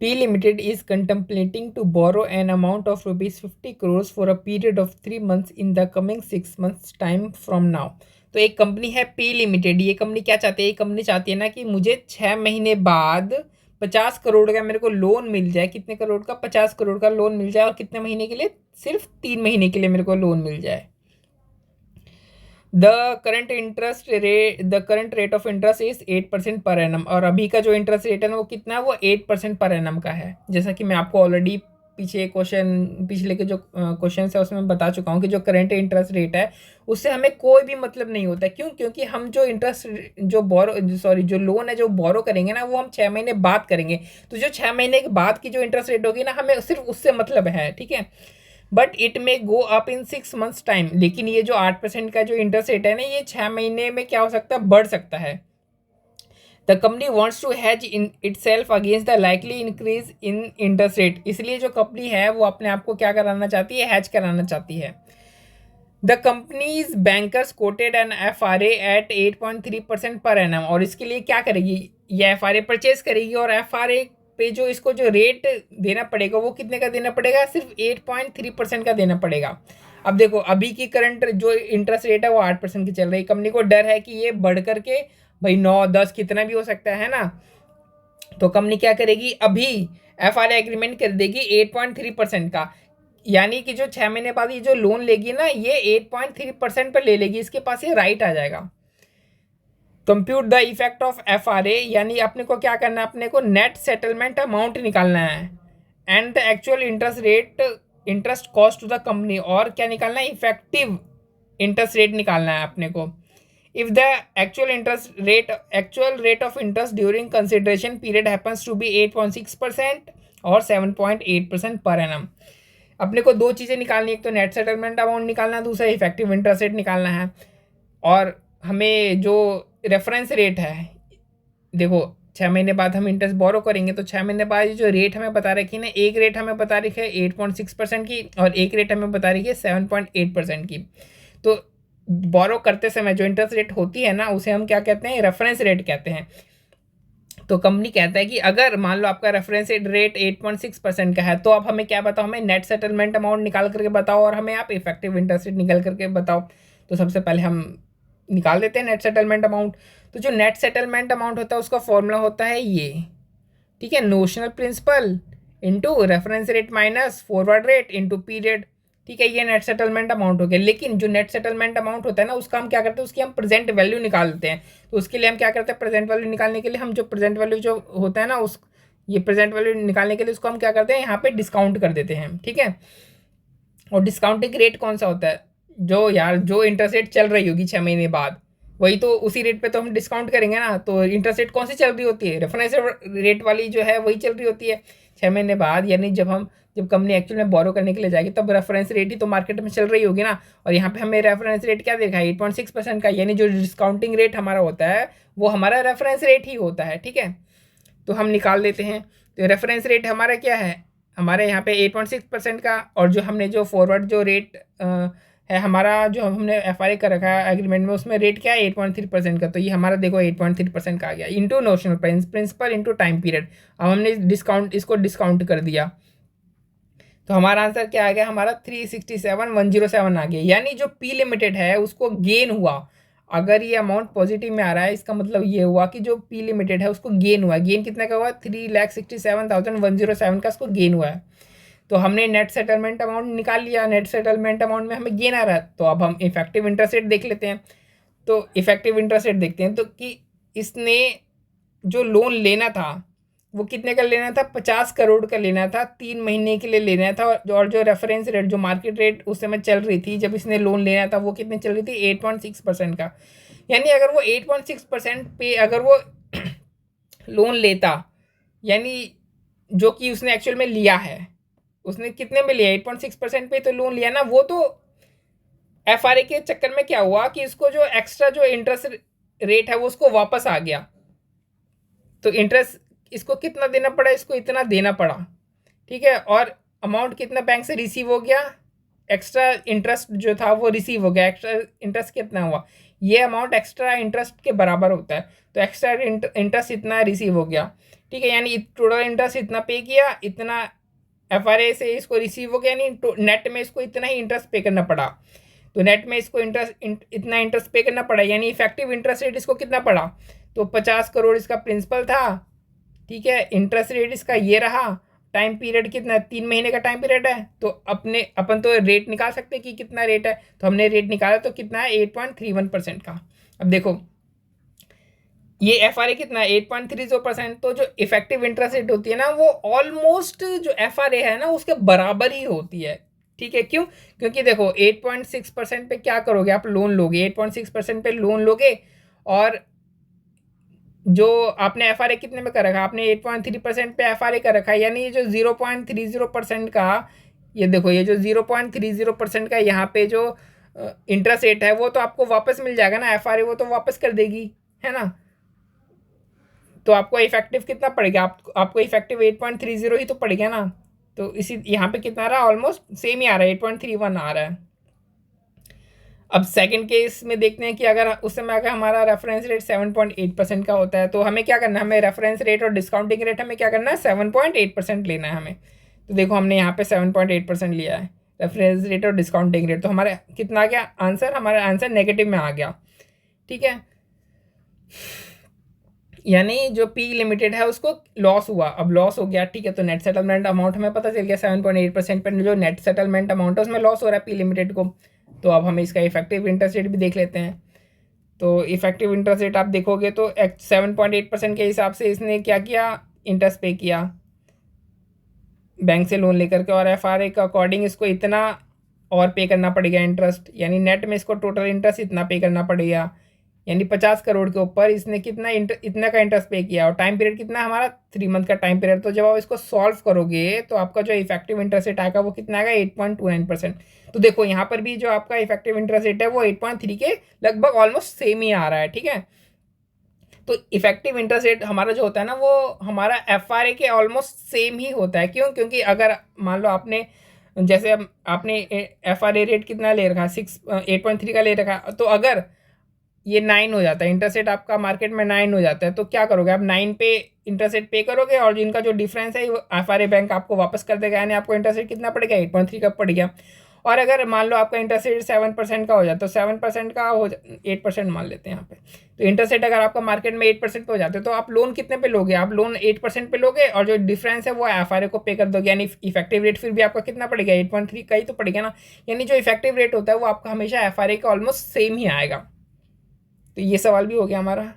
P Limited is contemplating to borrow an amount of rupees 50 crores for a period of 3 months in the coming 6 months time from now. तो एक company है P limited, ये company क्या चाहती है? ये company चाहती है ना कि मुझे 6 महीने बाद 50 करोड़ का मेरे को लोन मिल जाए। कितने करोड़ का? 50 करोड़ का लोन मिल जाए। और कितने महीने के लिए? सिर्फ 3 महीने के लिए मेरे को लोन मिल जाए। The current rate of interest is 8% per annum. और अभी का जो इंटरेस्ट रेट है ना वो कितना है? वो 8% पर एनम का है। जैसा कि मैं आपको ऑलरेडी पिछले के जो क्वेश्चन है उसमें बता चुका हूँ कि जो करंट इंटरेस्ट रेट है उससे हमें कोई भी मतलब नहीं होता है। क्यों? क्योंकि हम जो जो लोन है जो बोरो करेंगे ना वो हम 6 महीने बाद करेंगे। तो जो 6 महीने के बाद की जो इंटरेस्ट रेट होगी ना हमें सिर्फ उससे मतलब है, ठीक है। But it may go up in 6 months time. लेकिन ये जो 8% का जो इंटरेस्ट रेट है ना ये 6 महीने में क्या हो सकता है? बढ़ सकता है। The company wants to hedge in itself against the likely increase in interest rate. इसलिए जो कंपनी है वो अपने आप को क्या कराना चाहती है? हैज कराना चाहती है। The company's bankers quoted an FRA at 8.3% per annum. और इसके लिए क्या करेगी? ये FRA परचेज करेगी और FRA पे जो इसको जो रेट देना पड़ेगा वो कितने का देना पड़ेगा? सिर्फ 8.3% का देना पड़ेगा। अब देखो अभी की करंट जो इंटरेस्ट रेट है वो 8% की चल रही है। कंपनी को डर है कि ये बढ़ करके भाई 9-10 कितना भी हो सकता है ना। तो कंपनी क्या करेगी? अभी FRA एग्रीमेंट कर देगी 8.3% का। यानी कि जो 6 महीने बाद ये जो लोन लेगी ना ये 8.3% पर ले लेगी। इसके पास ये राइट आ जाएगा। Compute the effect of FRA। यानी अपने को क्या करना है? अपने को नेट सेटलमेंट अमाउंट निकालना है and the actual interest cost to the company. और क्या निकालना है? इफेक्टिव इंटरेस्ट रेट निकालना है अपने को। If the actual rate of interest during consideration period happens to be 8.6% और 7.8% पर एनम। अपने को दो चीज़ें निकालनी है, एक तो नेट सेटलमेंट अमाउंट निकालना है, दूसरा इफेक्टिव इंटरेस्ट रेट निकालना है। और हमें जो रेफरेंस रेट है, देखो 6 महीने बाद हम इंटरेस्ट बोरो करेंगे तो 6 महीने बाद जो रेट हमें बता रखी है ना, एक रेट हमें बता रखी है 8.6% की और एक रेट हमें बता रखी है 7.8% की। तो बोरो करते समय जो इंटरेस्ट रेट होती है ना उसे हम क्या कहते हैं? रेफरेंस रेट कहते हैं। तो कंपनी कहता है कि अगर मान लो आपका रेफरेंस रेट 8.6% का है तो अब हमें क्या बताओ? हमें नेट सेटलमेंट अमाउंट निकाल करके बताओ और हमें आप इफेक्टिव इंटरेस्ट रेट निकाल करके बताओ। तो सबसे पहले हम निकाल देते हैं नेट सेटलमेंट अमाउंट। तो जो नेट सेटलमेंट अमाउंट होता है उसका फॉर्मूला होता है ये, ठीक है, notional principal into reference rate minus forward rate into period. ठीक है, ये नेट सेटलमेंट अमाउंट हो गया। लेकिन जो नेट सेटलमेंट अमाउंट होता है ना उसका हम क्या करते हैं? उसकी हम प्रेजेंट वैल्यू निकालते हैं। तो उसके लिए हम क्या करते हैं? प्रेजेंट वैल्यू निकालने के लिए हम जो प्रेजेंट वैल्यू जो होता है ना ये प्रेजेंट वैल्यू निकालने के लिए उसको हम क्या करते हैं? यहाँ पे डिस्काउंट कर देते हैं, ठीक है। और डिस्काउंटिंग रेट कौन सा होता है? जो इंटरेस्ट रेट चल रही होगी 6 महीने बाद वही तो उसी रेट पे तो हम डिस्काउंट करेंगे ना। तो इंटरेस्ट रेट कौन सी चल रही होती है? रेफरेंस रेट वाली जो है वही चल रही होती है 6 महीने बाद। यानी जब कंपनी एक्चुअल में बोरो करने के लिए जाएगी तब रेफरेंस रेट ही तो मार्केट में चल रही होगी ना। और यहाँ पे हमें रेफरेंस रेट क्या देखा है? 8.6% का। यानी जो डिस्काउंटिंग रेट हमारा होता है वो हमारा रेफरेंस रेट ही होता है, ठीक है। तो हम निकाल देते हैं। तो रेफरेंस रेट हमारा क्या है? हमारे यहाँ पे 8.6% का। और जो हमने जो फॉरवर्ड जो रेट है हमारा, जो हमने FRA का रखा है एग्रीमेंट में, उसमें रेट क्या है? 8.3% का। तो ये हमारा देखो 8.3% का आ गया into notional principal into time period. अब हमने इसको डिस्काउंट कर दिया तो हमारा आंसर क्या आ गया? हमारा 367,107 आ गया। यानी जो P लिमिटेड है उसको गेन हुआ। अगर ये अमाउंट पॉजिटिव में आ रहा है इसका मतलब ये हुआ कि जो P लिमिटेड है उसको गेन हुआ है। गेन कितने का हुआ? 3,67,107 का इसको गेन हुआ है। तो हमने नेट सेटलमेंट अमाउंट निकाल लिया। नेट सेटलमेंट अमाउंट में हमें गेन आ रहा है। तो अब हम इफेक्टिव इंटरेस्ट रेट देख लेते हैं। तो इफेक्टिव इंटरेस्ट रेट देखते हैं तो कि इसने जो लोन लेना था वो कितने का लेना था? 50 करोड़ का लेना था, 3 महीने के लिए लेना था। और जो रेफरेंस रेट जो मार्केट रेट उस समय चल रही थी जब इसने लोन लेना था वो कितने चल रही थी? 8.6% का। यानी अगर वो 8.6% पे अगर वो लोन लेता, यानी जो कि उसने एक्चुअल में लिया है, उसने कितने में लिया? 8.6% पे तो लोन लिया ना। वो तो FRA के चक्कर में क्या हुआ कि इसको जो एक्स्ट्रा जो इंटरेस्ट रेट है वो उसको वापस आ गया। तो इंटरेस्ट इसको कितना देना पड़ा? इसको इतना देना पड़ा, ठीक है। और अमाउंट कितना बैंक से रिसीव हो गया? एक्स्ट्रा इंटरेस्ट जो था वो रिसीव हो गया। एक्स्ट्रा इंटरेस्ट कितना हुआ? ये अमाउंट एक्स्ट्रा इंटरेस्ट के बराबर होता है। तो एक्स्ट्रा इंटरेस्ट इतना रिसीव हो गया, ठीक है, यानी टोटल इंटरेस्ट इतना पे किया, इतना FRA से इसको रिसीव हो गया, यानी नेट में इसको इतना ही इंटरेस्ट पे करना पड़ा। तो नेट में इसको इतना इंटरेस्ट पे करना पड़ा, यानी इफेक्टिव इंटरेस्ट रेट इसको कितना पड़ा, तो 50 करोड़ इसका प्रिंसिपल था। ठीक है, इंटरेस्ट रेट इसका ये रहा। टाइम पीरियड कितना है, 3 महीने का टाइम पीरियड है। तो अपन तो रेट निकाल सकते हैं कि कितना रेट है, तो हमने रेट निकाला तो कितना है 8.31% का। अब देखो ये FRA कितना है 8.30%। तो जो इफेक्टिव इंटरेस्ट रेट होती है ना वो ऑलमोस्ट जो FRA है ना उसके बराबर ही होती है। ठीक है, क्यों? क्योंकि देखो 8.6% पे क्या करोगे आप, लोन लोगे, 8.6% पे लोन लोगे, और जो आपने FRA कितने में कर रखा, आपने 8.3% पे FRA कर रखा है, यानी ये जो 0.30% का, ये देखो ये जो 0.30% का यहाँ पे जो इंटरेस्ट रेट है वो तो आपको वापस मिल जाएगा ना, FRA वो तो वापस कर देगी, है ना। तो आपको इफेक्टिव कितना पड़ेगा, आपको इफेक्टिव 8.30 ही तो पड़ेगा ना। तो इसी यहाँ पे कितना आ रहा है, ऑलमोस्ट सेम ही आ रहा है, 8.31 आ रहा है। अब सेकंड केस में देखते हैं कि अगर उस समय अगर हमारा रेफरेंस रेट 7.8% का होता है तो हमें क्या करना है, हमें रेफरेंस रेट और डिस्काउंटिंग रेट हमें क्या करना है 7.8% लेना है हमें। तो देखो हमने यहाँ पे 7.8% लिया है रेफरेंस रेट और डिस्काउंटिंग रेट, तो हमारा कितना आ गया आंसर, हमारा आंसर नेगेटिव में आ गया। ठीक है, यानी जो पी लिमिटेड है उसको लॉस हुआ, अब लॉस हो गया। ठीक है, तो नेट सेटलमेंट अमाउंट हमें पता चल गया 7.8% पर जो नेट सेटलमेंट अमाउंट है उसमें लॉस हो रहा है पी लिमिटेड को। तो अब हम इसका इफेक्टिव इंटरेस्ट रेट भी देख लेते हैं। तो इफेक्टिव इंटरेस्ट रेट आप देखोगे तो 7.8% के हिसाब से इसने क्या किया, इंटरेस्ट पे किया बैंक से लोन लेकर के, और FRA के अकॉर्डिंग इसको इतना और पे करना पड़ेगा इंटरेस्ट, यानी नेट में इसको टोटल इंटरेस्ट इतना पे करना पड़ेगा, यानी 50 करोड़ के ऊपर इसने कितना इतना का इंटरेस्ट पे किया, और टाइम पीरियड कितना हमारा 3 मंथ का टाइम पीरियड। तो जब आप इसको सॉल्व करोगे तो आपका जो इफेक्टिव इंटरेस्ट रेट आएगा वो कितना आएगा 8.29%। तो देखो यहाँ पर भी जो आपका इफेक्टिव इंटरेस्ट रेट है वो 8.3 के लगभग ऑलमोस्ट सेम ही आ रहा है। ठीक है, तो इफेक्टिव इंटरेस्ट रेट हमारा जो होता है ना वो हमारा FRA के ऑलमोस्ट सेम ही होता है। क्यों? क्योंकि अगर मान लो आपने जैसे आपने FRA रेट कितना ले रखा, 8.3 का ले रखा, तो अगर ये 9 हो जाता है, इंटरेस्ट रेट आपका मार्केट में 9 हो जाता है, तो क्या करोगे आप 9 पे इंटरेस्ट रेट पे करोगे, और जिनका जो डिफरेंस है FRA बैंक आपको वापस कर देगा, यानी आपको इंटरेस्ट रेट कितना पड़ेगा 8.3 का पड़ गया। और अगर मान लो आपका इंटरेस्ट रेट 7% का हो जाता है, तो 7% का हो 8% मान लेते हैं यहाँ पे, तो इंटरेस्ट रेट अगर आपका मार्केट में 8% पे हो जाते तो आप लोन कितने पे लोगे, आप लोन 8% पे लोगे, और जो डिफरेंस है वो FRA को पे कर दोगे, यानी इफेक्टिव रेट फिर भी आपका कितना पड़ेगा 8.3 का ही तो पड़ेगा ना। यानी जो इफेक्टिव रेट होता है वो आपका हमेशा FRA का ऑलमोस्ट सेम ही आएगा। तो ये सवाल भी हो गया हमारा।